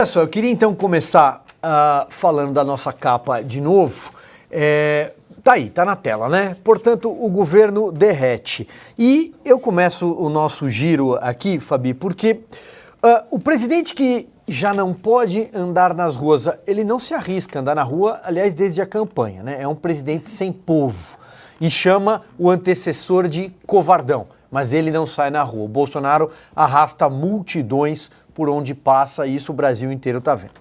Olha só, eu queria então começar falando da nossa capa de novo. Tá aí, tá na tela, né? Portanto, o governo derrete. E eu começo o nosso giro aqui, Fabi, porque o presidente que já não pode andar nas ruas, ele não se arrisca a andar na rua, aliás, desde a campanha, né? É um presidente sem povo e chama o antecessor de covardão, mas ele não sai na rua. O Bolsonaro arrasta multidões por onde passa, isso o Brasil inteiro tá vendo.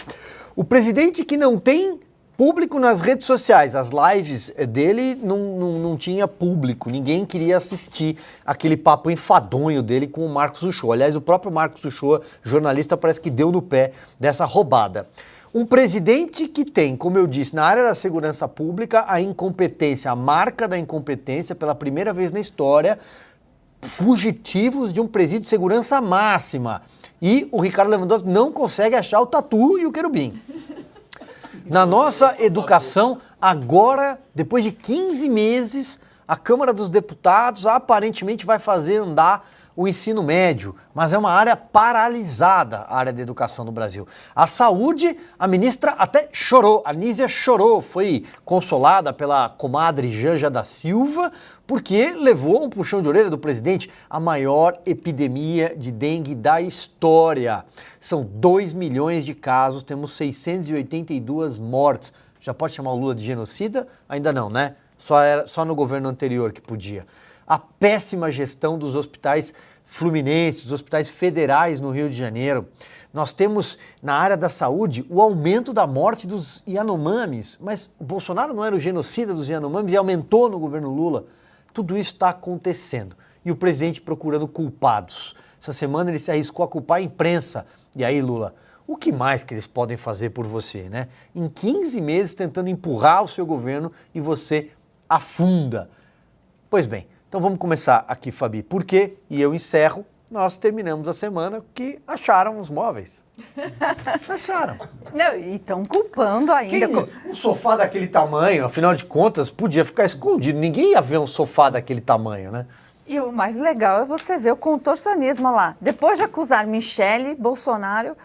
O presidente que não tem público nas redes sociais, as lives dele não tinha público, ninguém queria assistir aquele papo enfadonho dele com o Marcos Uchoa. Aliás, o próprio Marcos Uchoa, jornalista, parece que deu no pé dessa roubada. Um presidente que tem, como eu disse, na área da segurança pública, a incompetência, a marca da incompetência, pela primeira vez na história, fugitivos de um presídio de segurança máxima. E o Ricardo Lewandowski não consegue achar o Tatu e o Querubim. Na nossa educação, agora, depois de 15 meses, a Câmara dos Deputados aparentemente vai fazer andar o ensino médio, mas é uma área paralisada, a área da educação no Brasil. A saúde, a ministra até chorou, a Nízia chorou, foi consolada pela comadre Janja da Silva, porque levou um puxão de orelha do presidente, a maior epidemia de dengue da história. São 2 milhões de casos, temos 682 mortes. Já pode chamar o Lula de genocida? Ainda não, né? Só no governo anterior que podia. A péssima gestão dos hospitais fluminenses, dos hospitais federais no Rio de Janeiro. Nós temos, na área da saúde, o aumento da morte dos Yanomamis, mas o Bolsonaro não era o genocida dos Yanomamis e aumentou no governo Lula. Tudo isso está acontecendo. E o presidente procurando culpados. Essa semana ele se arriscou a culpar a imprensa. E aí, Lula, o que mais que eles podem fazer por você, né? Em 15 meses tentando empurrar o seu governo e você afunda. Pois bem, então vamos começar aqui, Fabi, porque, e eu encerro, nós terminamos a semana que acharam os móveis. Acharam. Não, e estão culpando ainda. Um sofá daquele tamanho, afinal de contas, podia ficar escondido. Ninguém ia ver um sofá daquele tamanho, né? E o mais legal é você ver o contorcionismo lá. Depois de acusar Michele, Bolsonaro,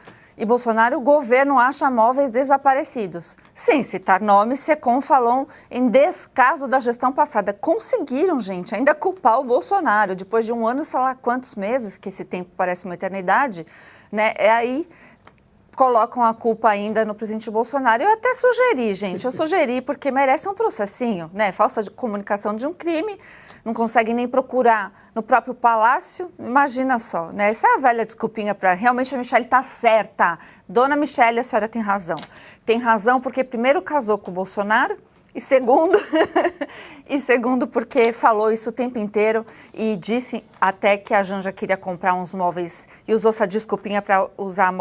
o governo acha móveis desaparecidos. Sem citar nomes, Secom falou em descaso da gestão passada. Conseguiram, gente, ainda culpar o Bolsonaro. Depois de um ano, sei lá quantos meses, que esse tempo parece uma eternidade, né? Aí colocam a culpa ainda no presidente Bolsonaro. Eu até sugeri, gente, porque merece um processinho, né? Falsa de comunicação de um crime, não consegue nem procurar no próprio palácio, imagina só, né? Essa é a velha desculpinha para realmente a Michele tá certa. Dona Michele, a senhora tem razão. Tem razão porque primeiro casou com o Bolsonaro e segundo, porque falou isso o tempo inteiro e disse até que a Janja queria comprar uns móveis e usou essa desculpinha para usar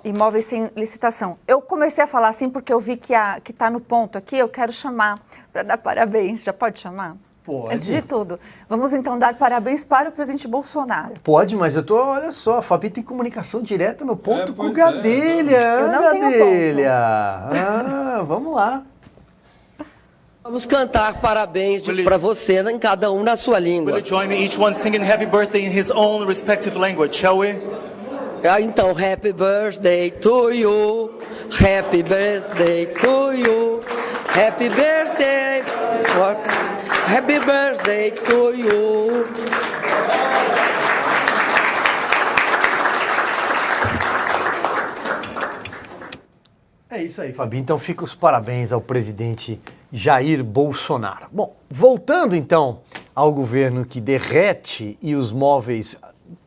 imóveis sem licitação. Eu comecei a falar assim porque eu vi que tá no ponto aqui, eu quero chamar para dar parabéns. Já pode chamar? Pode. Antes de tudo, vamos então dar parabéns para o presidente Bolsonaro. Pode, mas olha só, a Fabi tem comunicação direta no ponto com o Gadelha. Eu não tenho Gadelha. Vamos lá. Vamos cantar parabéns para você, em cada um na sua língua. Will you join me, each one singing happy birthday in his own respective language, shall we? Então, happy birthday to you, happy birthday to you, happy birthday, happy birthday to you. É isso aí, Fabi. Então fica os parabéns ao presidente Jair Bolsonaro. Bom, voltando então ao governo que derrete e os móveis...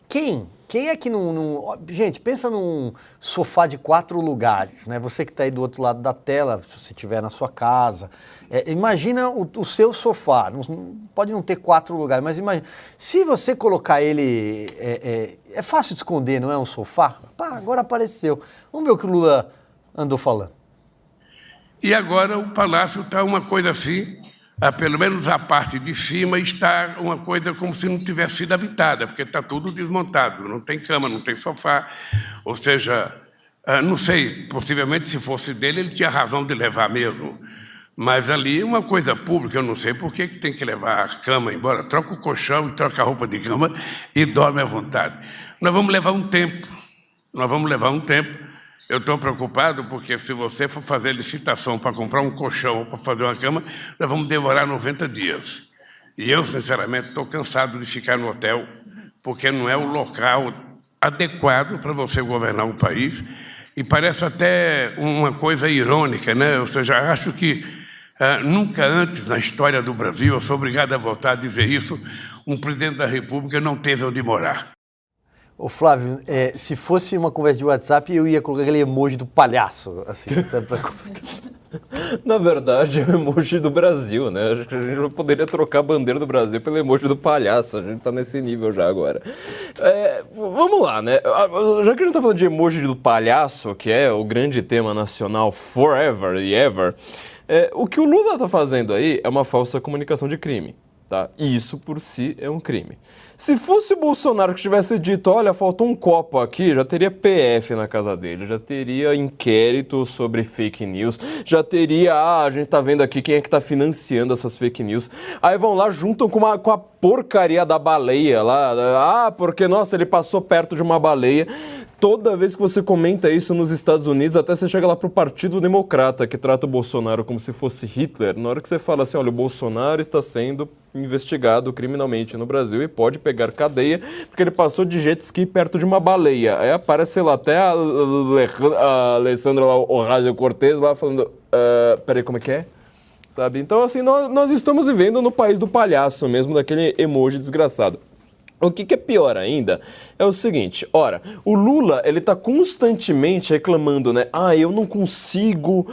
Quem é que não... Gente, pensa num sofá de 4 lugares, né? Você que está aí do outro lado da tela, se você estiver na sua casa. Imagina o seu sofá. Pode não ter 4 lugares, mas imagina. Se você colocar ele... É fácil de esconder, não é um sofá? Pá, agora apareceu. Vamos ver o que o Lula andou falando. E agora o palácio está uma coisa assim... pelo menos a parte de cima está uma coisa como se não tivesse sido habitada, porque está tudo desmontado, não tem cama, não tem sofá, ou seja, não sei, possivelmente se fosse dele ele tinha razão de levar mesmo, mas ali é uma coisa pública, eu não sei por que tem que levar a cama embora, troca o colchão e troca a roupa de cama e dorme à vontade. Nós vamos levar um tempo Eu estou preocupado porque se você for fazer licitação para comprar um colchão ou para fazer uma cama, nós vamos demorar 90 dias. E eu, sinceramente, estou cansado de ficar no hotel, porque não é o local adequado para você governar um país. E parece até uma coisa irônica, né? Ou seja, acho que nunca antes na história do Brasil, eu sou obrigado a voltar a dizer isso, um presidente da República não teve onde morar. Ô Flávio, se fosse uma conversa de WhatsApp, eu ia colocar aquele emoji do palhaço, assim, sabe, pra... Na verdade, é o emoji do Brasil, né? Acho que a gente poderia trocar a bandeira do Brasil pelo emoji do palhaço, a gente tá nesse nível já agora. Vamos lá, né? Já que a gente tá falando de emoji do palhaço, que é o grande tema nacional forever e ever, o que o Lula tá fazendo aí é uma falsa comunicação de crime. Tá? E isso por si é um crime. Se fosse o Bolsonaro que tivesse dito, olha, faltou um copo aqui, já teria PF na casa dele, já teria inquérito sobre fake news, já teria, a gente tá vendo aqui quem é que tá financiando essas fake news. Aí vão lá, juntam com a porcaria da baleia lá, porque, nossa, ele passou perto de uma baleia. Toda vez que você comenta isso nos Estados Unidos, até você chega lá pro Partido Democrata, que trata o Bolsonaro como se fosse Hitler, na hora que você fala assim, olha, o Bolsonaro está sendo investigado criminalmente no Brasil e pode pegar cadeia, porque ele passou de jet ski perto de uma baleia. Aí aparece lá até a Alessandra Ocasio-Cortez lá falando, peraí, como é que é? Sabe? Então, assim, nós estamos vivendo no país do palhaço mesmo, daquele emoji desgraçado. O que é pior ainda é o seguinte, ora, o Lula, ele tá constantemente reclamando, né? Eu não consigo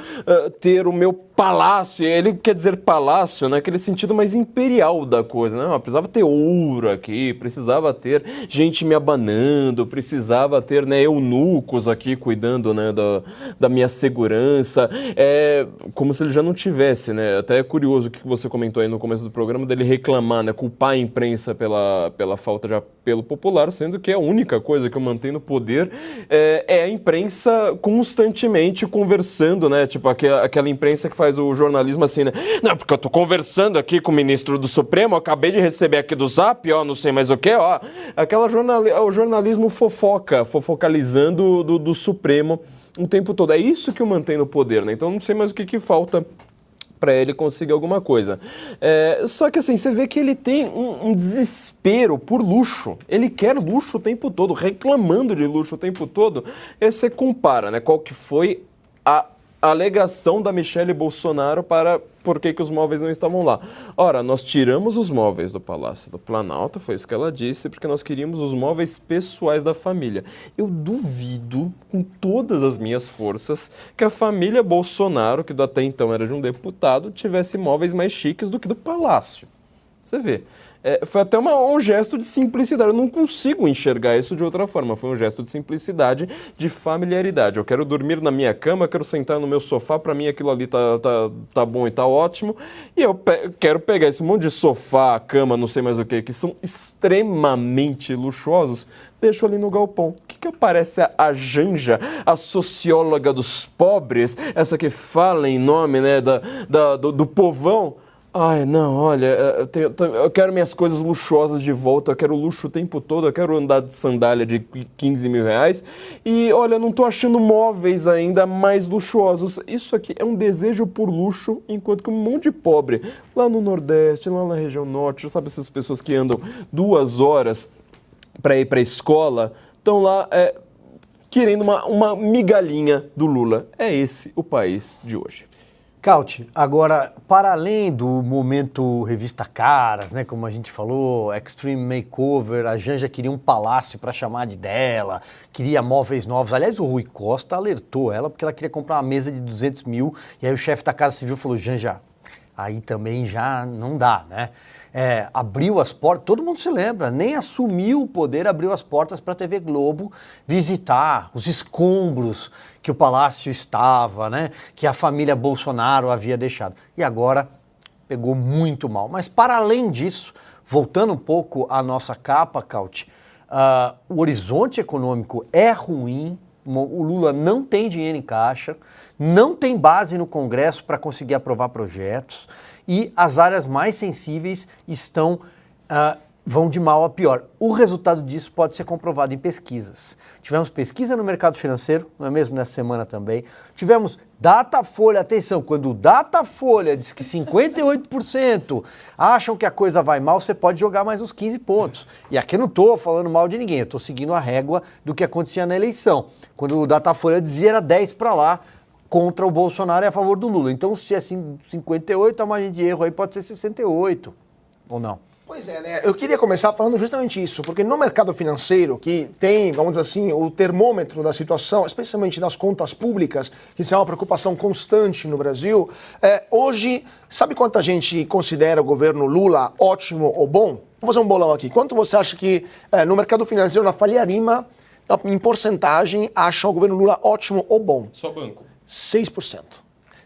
ter o meu palácio, ele quer dizer palácio naquele sentido mais imperial da coisa, né? Precisava ter ouro aqui, precisava ter gente me abanando, precisava ter, né, eunucos aqui cuidando, né, da minha segurança, como se ele já não tivesse, né? Até é curioso o que você comentou aí no começo do programa, dele reclamar, né, culpar a imprensa pela falta de apelo popular, sendo que a única coisa que o mantém no poder é a imprensa constantemente conversando, né? Tipo, aquela imprensa que faz o jornalismo assim, né? Não, porque eu tô conversando aqui com o ministro do Supremo, acabei de receber aqui do Zap, não sei mais o que, o jornalismo fofocalizando do Supremo o tempo todo. É isso que o mantém no poder, né? Então não sei mais o que falta para ele conseguir alguma coisa. Só que assim, você vê que ele tem um desespero por luxo. Ele quer luxo o tempo todo, reclamando de luxo o tempo todo. E aí você compara, né, qual que foi a alegação da Michelle Bolsonaro para por que os móveis não estavam lá. Ora, nós tiramos os móveis do Palácio do Planalto, foi isso que ela disse, porque nós queríamos os móveis pessoais da família. Eu duvido, com todas as minhas forças, que a família Bolsonaro, que até então era de um deputado, tivesse móveis mais chiques do que do Palácio. Você vê. Foi até um gesto de simplicidade. Eu não consigo enxergar isso de outra forma. Foi um gesto de simplicidade, de familiaridade. Eu quero dormir na minha cama, quero sentar no meu sofá, para mim aquilo ali tá bom e tá ótimo. E eu quero pegar esse monte de sofá, cama, não sei mais o que são extremamente luxuosos, deixo ali no galpão. O que aparece a Janja, a socióloga dos pobres, essa que fala em nome, né, do povão? Ai, não, olha, eu quero minhas coisas luxuosas de volta, eu quero luxo o tempo todo, eu quero andar de sandália de 15 mil reais e, olha, não tô achando móveis ainda mais luxuosos. Isso aqui é um desejo por luxo, enquanto que um monte de pobre, lá no Nordeste, lá na região Norte, sabe essas pessoas que andam 2 horas para ir para a escola, estão lá querendo uma migalhinha do Lula. É esse o país de hoje. Cauti, agora, para além do momento Revista Caras, né, como a gente falou, Extreme Makeover, a Janja queria um palácio para chamar de dela, queria móveis novos. Aliás, o Rui Costa alertou ela porque ela queria comprar uma mesa de 200 mil e aí o chefe da Casa Civil falou, Janja, aí também já não dá, né? Abriu as portas, todo mundo se lembra, nem assumiu o poder, abriu as portas para a TV Globo visitar os escombros que o palácio estava, né? Que a família Bolsonaro havia deixado. E agora pegou muito mal. Mas para além disso, voltando um pouco à nossa capa, Cauti, o horizonte econômico é ruim, o Lula não tem dinheiro em caixa, não tem base no Congresso para conseguir aprovar projetos, e as áreas mais sensíveis estão vão de mal a pior. O resultado disso pode ser comprovado em pesquisas. Tivemos pesquisa no mercado financeiro, não é mesmo, nessa semana também. Tivemos Datafolha, atenção, quando o Datafolha diz que 58% acham que a coisa vai mal, você pode jogar mais uns 15 pontos. E aqui eu não estou falando mal de ninguém, eu estou seguindo a régua do que acontecia na eleição. Quando o Datafolha dizia era 10 para lá, contra o Bolsonaro e a favor do Lula. Então, se é 58, a margem de erro aí pode ser 68, ou não? Pois é, né? Eu queria começar falando justamente isso, porque no mercado financeiro, que tem, vamos dizer assim, o termômetro da situação, especialmente das contas públicas, que isso é uma preocupação constante no Brasil, hoje, sabe quanta gente considera o governo Lula ótimo ou bom? Vou fazer um bolão aqui. Quanto você acha que no mercado financeiro, na Faria Lima, em porcentagem, acha o governo Lula ótimo ou bom? Só banco. 6%.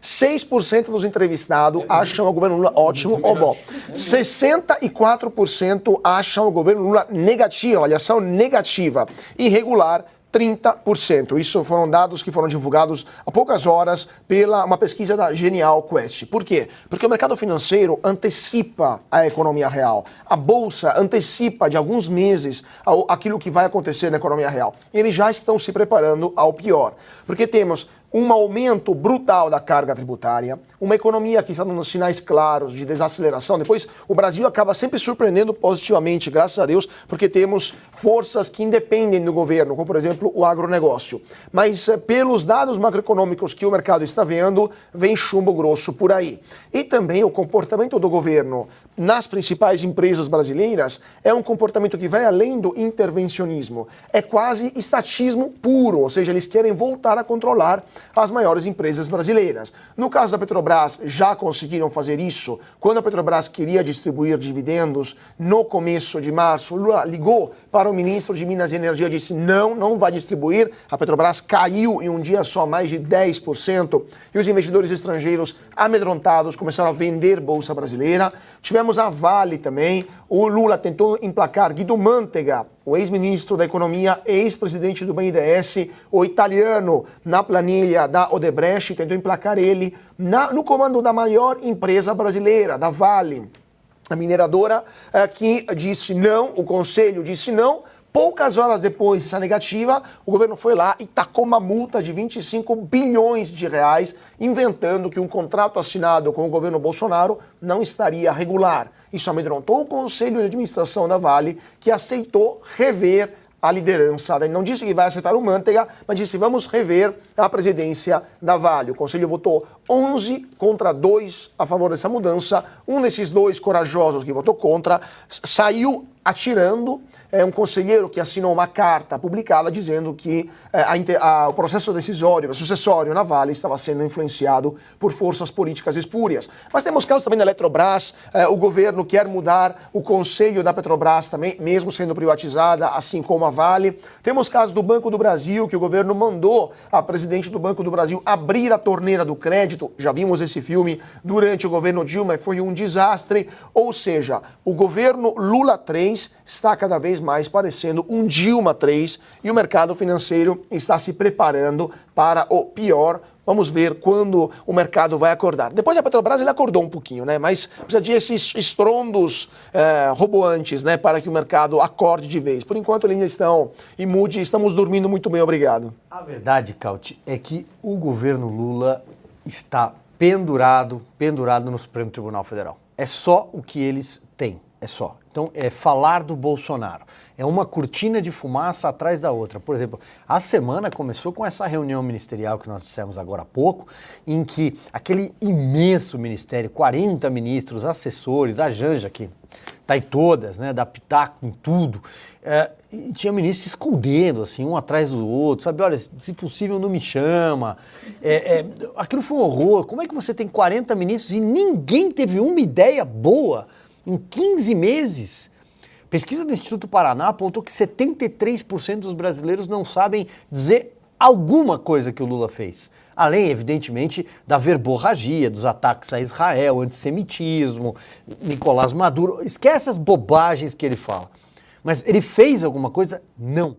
6% dos entrevistados acham o governo Lula ótimo ou bom. 64% acham o governo Lula negativo, avaliação negativa. Irregular, 30%. Isso foram dados que foram divulgados há poucas horas pela uma pesquisa da Genial Quest. Por quê? Porque o mercado financeiro antecipa a economia real. A bolsa antecipa de alguns meses aquilo que vai acontecer na economia real. E eles já estão se preparando ao pior. Porque temos um aumento brutal da carga tributária, uma economia que está dando sinais claros de desaceleração. Depois, o Brasil acaba sempre surpreendendo positivamente, graças a Deus, porque temos forças que independem do governo, como, por exemplo, o agronegócio. Mas, pelos dados macroeconômicos que o mercado está vendo, vem chumbo grosso por aí. E também o comportamento do governo nas principais empresas brasileiras é um comportamento que vai além do intervencionismo. É quase estatismo puro, ou seja, eles querem voltar a controlar as maiores empresas brasileiras. No caso da Petrobras, já conseguiram fazer isso. Quando a Petrobras queria distribuir dividendos, no começo de março, Lula ligou para o ministro de Minas e Energia e disse não vai distribuir. A Petrobras caiu em um dia só mais de 10% e os investidores estrangeiros amedrontados começaram a vender bolsa brasileira. Tivemos a Vale também. O Lula tentou emplacar Guido Mantega, o ex-ministro da Economia, ex-presidente do BNDES, o italiano, na planilha da Odebrecht, tentou emplacar ele no comando da maior empresa brasileira, da Vale, a mineradora, que disse não, o conselho disse não. Poucas horas depois dessa negativa, o governo foi lá e tacou uma multa de 25 bilhões de reais, inventando que um contrato assinado com o governo Bolsonaro não estaria regular. Isso amedrontou o conselho de administração da Vale, que aceitou rever a liderança. Não disse que vai aceitar o Mantega, mas disse vamos rever a presidência da Vale. O conselho votou 11-2 a favor dessa mudança. Um desses dois corajosos que votou contra saiu atirando. É um conselheiro que assinou uma carta publicada dizendo que o processo decisório, sucessório na Vale estava sendo influenciado por forças políticas espúrias. Mas temos casos também da Eletrobras, o governo quer mudar o conselho da Petrobras também, mesmo sendo privatizada, assim como a Vale. Temos casos do Banco do Brasil, que o governo mandou a presidente do Banco do Brasil abrir a torneira do crédito. Já vimos esse filme durante o governo Dilma e foi um desastre. Ou seja, o governo Lula 3 está cada vez mais parecendo um Dilma 3 e o mercado financeiro está se preparando para o pior. Vamos ver quando o mercado vai acordar. Depois a Petrobras ele acordou um pouquinho, né? Mas precisa de esses estrondos roboantes, né? Para que o mercado acorde de vez. Por enquanto eles ainda estão em mood, estamos dormindo muito bem, obrigado. A verdade, Cauti, é que o governo Lula está pendurado no Supremo Tribunal Federal. É só o que eles têm, é só. Então, é falar do Bolsonaro. É uma cortina de fumaça atrás da outra. Por exemplo, a semana começou com essa reunião ministerial que nós dissemos agora há pouco, em que aquele imenso ministério, 40 ministros, assessores, a Janja, que está em todas, né, dá pitaco em tudo, e tinha ministros se escondendo, assim, um atrás do outro, sabe? Olha, se possível não me chama. Aquilo foi um horror. Como é que você tem 40 ministros e ninguém teve uma ideia boa em 15 meses? Pesquisa do Instituto Paraná apontou que 73% dos brasileiros não sabem dizer alguma coisa que o Lula fez. Além, evidentemente, da verborragia, dos ataques a Israel, antissemitismo, Nicolás Maduro. Esquece as bobagens que ele fala. Mas ele fez alguma coisa? Não.